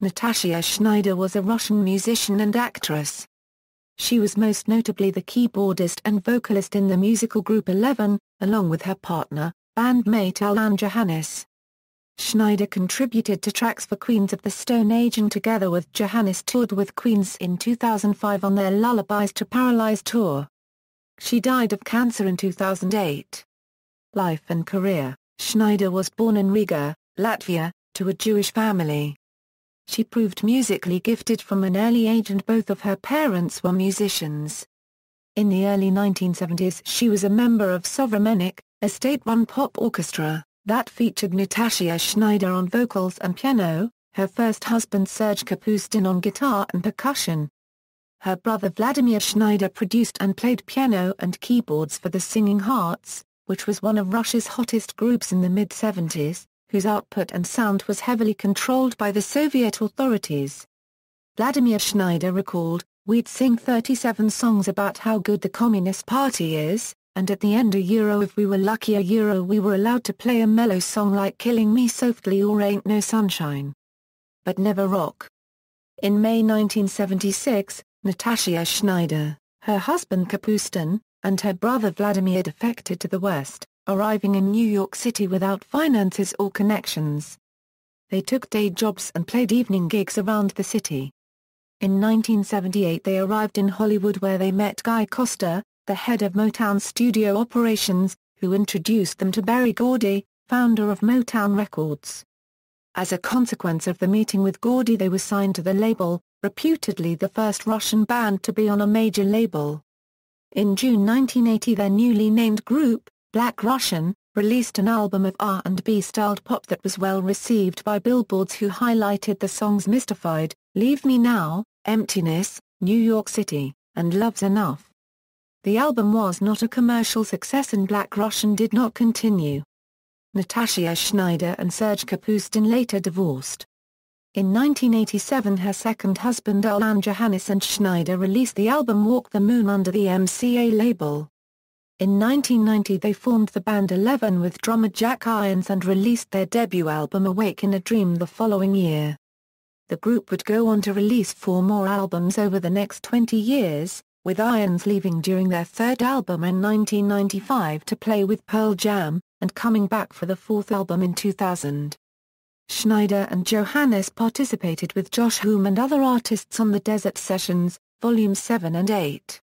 Natasha Shneider was a Russian musician and actress. She was most notably the keyboardist and vocalist in the musical group 11, along with her partner, bandmate Alain Johannes. Shneider contributed to tracks for Queens of the Stone Age and together with Johannes toured with Queens in 2005 on their Lullabies to Paralyze tour. She died of cancer in 2008. Life and career. Shneider was born in Riga, Latvia, to a Jewish family. She proved musically gifted from an early age and both of her parents were musicians. In the early 1970s she was a member of Sovremennik, a state-run pop orchestra that featured Natasha Shneider on vocals and piano, her first husband Serge Kapustin on guitar and percussion. Her brother Vladimir Shneider produced and played piano and keyboards for the Singing Hearts, which was one of Russia's hottest groups in the mid-70s, whose output and sound was heavily controlled by the Soviet authorities. Vladimir Shneider recalled, "We'd sing 37 songs about how good the Communist Party is, and at the end if we were lucky we were allowed to play a mellow song like Killing Me Softly or Ain't No Sunshine. But never rock." In May 1976, Natasha Shneider, her husband Kapustin, and her brother Vladimir defected to the West, arriving in New York City without finances or connections. They took day jobs and played evening gigs around the city. In 1978 they arrived in Hollywood where they met Guy Costa, the head of Motown studio operations, who introduced them to Berry Gordy, founder of Motown Records. As a consequence of the meeting with Gordy they were signed to the label, reputedly the first Russian band to be on a major label. In June 1980 their newly named group, Black Russian, released an album of R&B-styled pop that was well received by billboards who highlighted the songs Mystified, Leave Me Now, Emptiness, New York City, and Love's Enough. The album was not a commercial success and Black Russian did not continue. Natasha Shneider and Serge Kapustin later divorced. In 1987 her second husband Alain Johannes and Shneider released the album Walk the Moon under the MCA label. In 1990 they formed the band 11 with drummer Jack Irons and released their debut album Awake in a Dream the following year. The group would go on to release 4 more albums over the next 20 years, with Irons leaving during their third album in 1995 to play with Pearl Jam, and coming back for the 4th album in 2000. Shneider and Johannes participated with Josh Homme and other artists on the Desert Sessions, Volumes 7 and 8.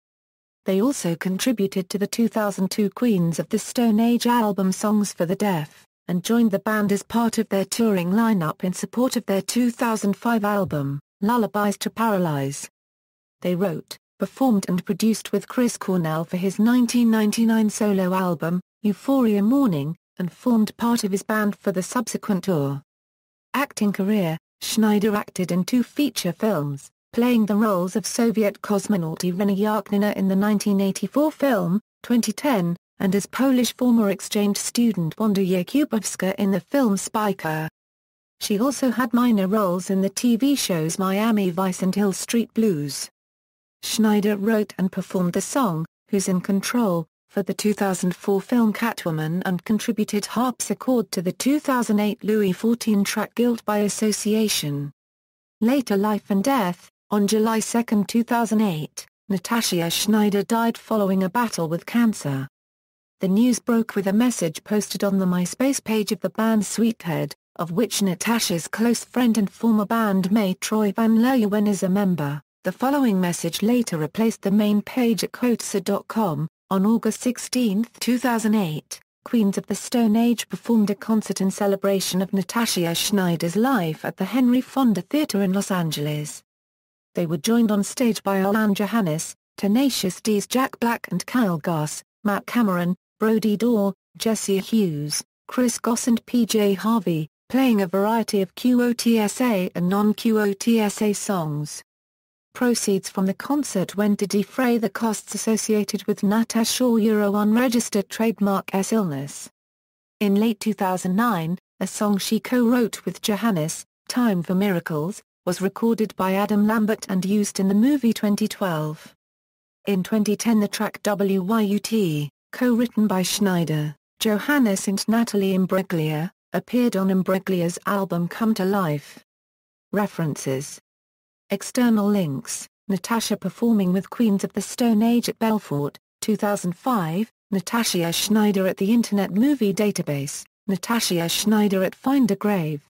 They also contributed to the 2002 Queens of the Stone Age album Songs for the Deaf, and joined the band as part of their touring lineup in support of their 2005 album, Lullabies to Paralyze. They wrote, performed and produced with Chris Cornell for his 1999 solo album, Euphoria Morning, and formed part of his band for the subsequent tour. Acting career, Shneider acted in 2 feature films, playing the roles of Soviet cosmonaut Irina Yaknina in the 1984 film, 2010, and as Polish former exchange student Wanda Jakubowska in the film Spiker. She also had minor roles in the TV shows Miami Vice and Hill Street Blues. Shneider wrote and performed the song, Who's in Control, for the 2004 film Catwoman and contributed harpsichord to the 2008 Louis XIV track Guilt by Association. Later Life and Death. On July 2, 2008, Natasha Shneider died following a battle with cancer. The news broke with a message posted on the MySpace page of the band Sweethead, of which Natasha's close friend and former bandmate Troy Van Leeuwen is a member. The following message later replaced the main page at Quotesa.com. On August 16, 2008, Queens of the Stone Age performed a concert in celebration of Natasha Shneider's life at the Henry Fonda Theatre in Los Angeles. They were joined on stage by Alain Johannes, Tenacious D's Jack Black and Kyle Gass, Matt Cameron, Brody Daw, Jesse Hughes, Chris Goss and PJ Harvey, playing a variety of QOTSA and non-QOTSA songs. Proceeds from the concert went to defray the costs associated with Natasha's unregistered trademark illness. In late 2009, a song she co-wrote with Johannes, Time for Miracles, was recorded by Adam Lambert and used in the movie 2012. In 2010 the track WYUT, co-written by Shneider, Johannes and Natalie Imbruglia, appeared on Imbruglia's album Come to Life. References. External links: Natasha performing with Queens of the Stone Age at Belfort, 2005, Natasha Shneider at the Internet Movie Database, Natasha Shneider at Find a Grave.